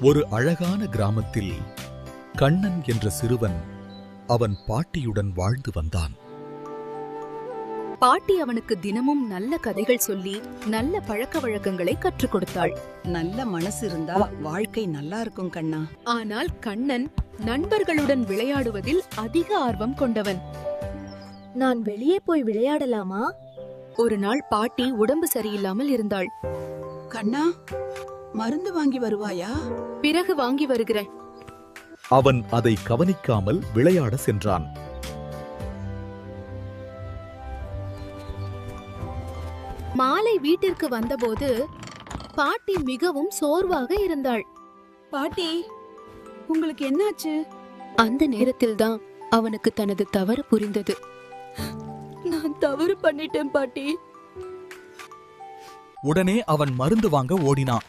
ஒரு அழகான கிராமத்தில் கண்ணன் என்ற சிறுவன் அவன் பாட்டியுடன் வாழ்ந்து வந்தான். பாட்டி அவனுக்கு தினமும் நல்ல கதைகள் சொல்லி நல்ல பழக்க வழக்கங்களை கற்றுக் கொடுத்தாள். நல்ல மனசு இருந்தா வாழ்க்கை நல்லா இருக்கும் கண்ணா. ஆனால் கண்ணன் நண்பர்களுடன் விளையாடுவதில் அதிக ஆர்வம் கொண்டவன். நான் வெளியே போய் விளையாடலாமா? ஒரு நாள் பாட்டி உடம்பு சரியில்லாமல் இருந்தாள். கண்ணா, மருந்து வாங்கி வருவாயா? பிறகு வாங்கி வருகிறேன். அவன் அதை கவனிக்காமல் விளையாட சென்றான். மாலை வீட்டிற்கு வந்தபோது பாட்டி மிகவும் சோர்வாக இருந்தாள். பாட்டி, உங்களுக்கு என்னாச்சு? அந்த நேரத்தில்தான் அவனுக்கு தனது தவறு புரிந்தது. நான் தவறு பண்ணிட்டேன் பாட்டி. உடனே அவன் மருந்து வாங்க ஓடினான்.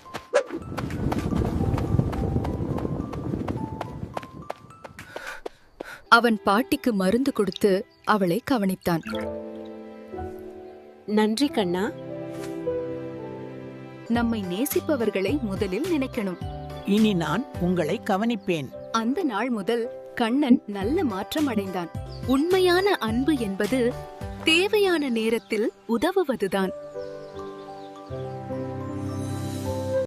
அவன் பாட்டிக்கு மருந்து கொடுத்து அவளை கவனித்தான். நன்றி கண்ணா. நம்மை நேசிப்பவர்களை முதலில் நினைக்கணும். இனி நான் உங்களை கவனிப்பேன். அந்த நாள் முதல் கண்ணன் நல்ல மாற்றம் அடைந்தான். உண்மையான அன்பு என்பது தேவையான நேரத்தில் உதவுவதுதான்.